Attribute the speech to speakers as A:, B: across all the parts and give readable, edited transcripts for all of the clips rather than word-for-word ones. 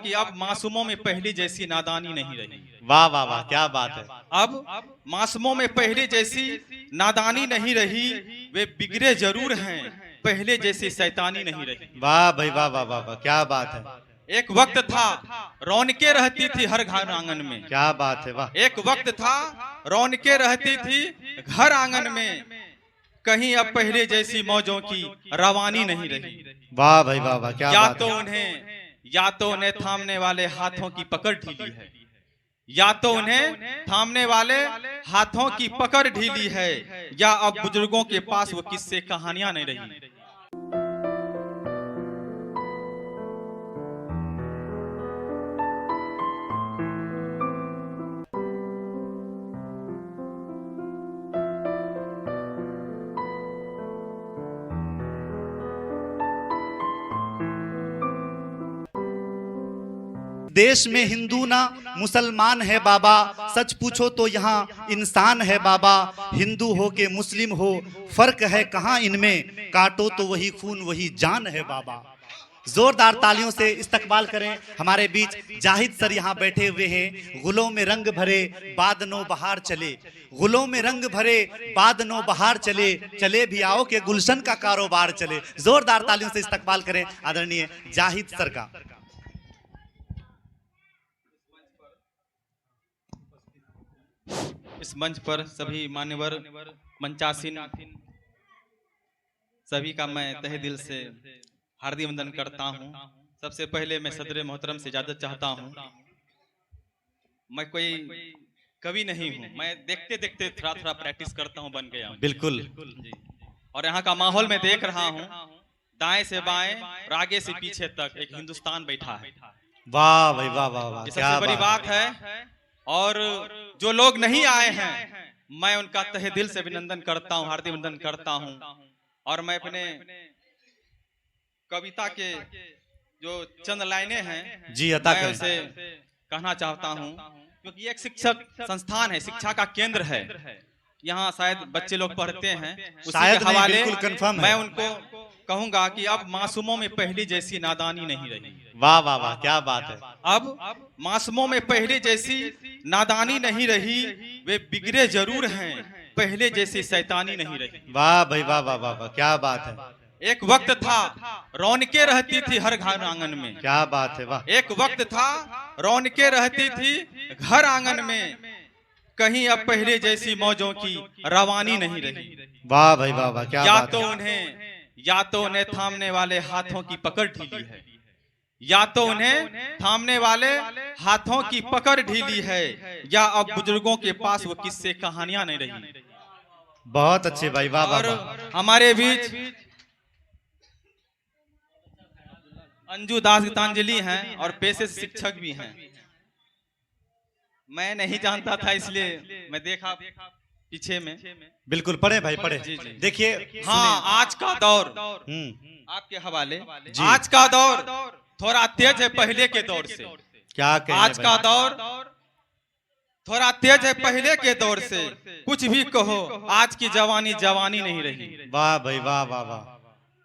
A: कि अब मासूमों में पहले जैसी नादानी नहीं रही।
B: वाह वाह वाह, क्या बात है।
A: अब मासूमों में पहले जैसी नादानी नहीं रही, वे बिगड़े जरूर हैं, पहले जैसी शैतानी नहीं रही।
B: वाह भाई वाह वाह वाह वाह, क्या बात है।
A: एक वक्त था रौनकें रहती थी हर घर आंगन में।
B: क्या बात है, वाह।
A: एक वक्त था रौनकें रहती थी घर आंगन में, कहीं अब पहले जैसी मौजों की रवानी नहीं रही।
B: वाह भाई वाह वाह, क्या बात है।
A: या तो उन्हें थामने वाले हाथों की पकड़ ढीली है, या तो उन्हें थामने वाले हाथों की पकड़ ढीली है, या अब बुजुर्गों के पास वो किस्से कहानियां नहीं रही।
B: देश में हिंदू ना मुसलमान है बाबा, सच पूछो तो यहाँ इंसान है बाबा। हिंदू हो के मुस्लिम हो, फर्क है कहाँ इनमें, काटो तो वही खून वही जान है बाबा। जोरदार तालियों से इस्तकबाल करें। हमारे बीच जाहिद सर यहाँ बैठे हुए हैं। गुलों में रंग भरे बाद नो बहार चले, गुलों में रंग भरे बाद नो बहार चले, चले भी आओ के गुलशन का कारोबार चले। जोरदार तालियों से इस्तकबाल करें आदरणीय जाहिद सर का।
A: इस मंच पर सभी मान्यवर मंचासीन सभी का मैं तहे दिल से हार्दिक वंदन करता हूं। सबसे पहले मैं सदर मोहतरम से इजाजत चाहता हूं। मैं कोई कवि नहीं हूं, मैं देखते देखते थोड़ा थोड़ा प्रैक्टिस करता हूं, बन गया हूं।
B: बिल्कुल
A: जी। और यहाँ का माहौल मैं देख रहा हूं, दाएं से बाएं और आगे से पीछे तक एक हिंदुस्तान बैठा है।
B: वाह भाई वाह वाह वाह,
A: ये
B: क्या
A: सबसे बड़ी बात है। और जो लोग नहीं आए हैं, मैं उनका तहे दिल से अभिनंदन करता हूं, हार्दिक अभिनंदन करता हूं। और मैं अपने कविता के जो चंद लाइनें हैं
B: जी अता
A: मैं
B: करें।
A: उसे कहना चाहता हूं, क्योंकि एक शिक्षक संस्थान है, शिक्षा का केंद्र है। यहाँ शायद बच्चे लोग पढ़ते हैं, उसी
B: शायद
A: के
B: नहीं,
A: हवाले
B: बिल्कुल कंफर्म
A: मैं
B: है।
A: उनको कहूंगा कि अब मासूमों में पहले जैसी नादानी नहीं रही।
B: वाह वाह वाह, क्या बात है।
A: अब मासूमों में पहले जैसी नादानी नहीं रही, वे बिगड़े जरूर हैं, पहले जैसी शैतानी नहीं रही।
B: वाह भाई वाह वाह वाह वाह, क्या बात है।
A: एक वक्त था रौनकें रहती थी हर घर आंगन में।
B: क्या बात है, वाह।
A: एक वक्त था रौनकें रहती थी घर आंगन में, कहीं अब पहले जैसी मौजों की रवानी नहीं रही।
B: वाह भाई वाह वाह, क्या बात है।
A: या तो उन्हें थामने वाले हाथों की पकड़ ढीली है, या तो उन्हें थामने वाले हाथों की पकड़ ढीली है, या अब बुजुर्गों के पास वो किस्से कहानियां नहीं रही।
B: बहुत अच्छे भाई, वाह वाह
A: और
B: वाह।
A: हमारे बीच अंजू दास गीतांजलि हैं और पेशे से शिक्षक भी हैं। मैं नहीं जानता था, इसलिए मैं देखा पीछे में।
B: बिल्कुल पढ़े भाई, पढ़े।
A: जी, जी।
B: देखिए
A: हाँ, आज का दौर आपके हवाले। आज का दौर थोड़ा तेज है पहले के दौर से।
B: क्या कहें
A: आज का दौर थोड़ा तेज है पहले के दौर से। कुछ भी कहो, आज की जवानी जवानी नहीं रही।
B: वाह भाई वाह वाह वाह।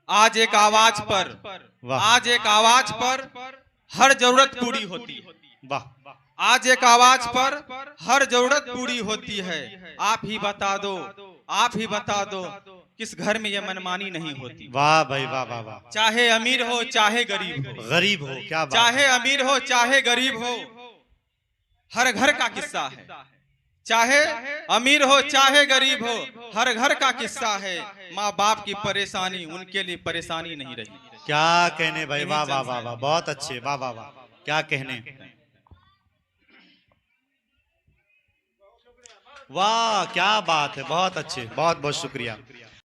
A: आज एक आवाज पर, आज एक आवाज पर हर जरूरत पूरी होती है।
B: वाह।
A: आज एक आवाज पर हर जरूरत पूरी होती है। आप ही बता दो, आप ही बता दो, किस घर में ये मनमानी नहीं होती।
B: वाह भाई वाह वाह वाह।
A: चाहे अमीर हो चाहे गरीब हो,
B: गरीब हो, क्या बात।
A: चाहे अमीर हो चाहे गरीब हो, हर घर का किस्सा है। चाहे अमीर हो चाहे गरीब हो, हर घर का किस्सा है। माँ बाप की परेशानी उनके लिए परेशानी नहीं रही।
B: क्या कहने भाई, वाह वाह वाह वाह, बहुत अच्छे, वाह वाह वाह, क्या कहने। वाह क्या बात है, बहुत अच्छे, बहुत बहुत शुक्रिया।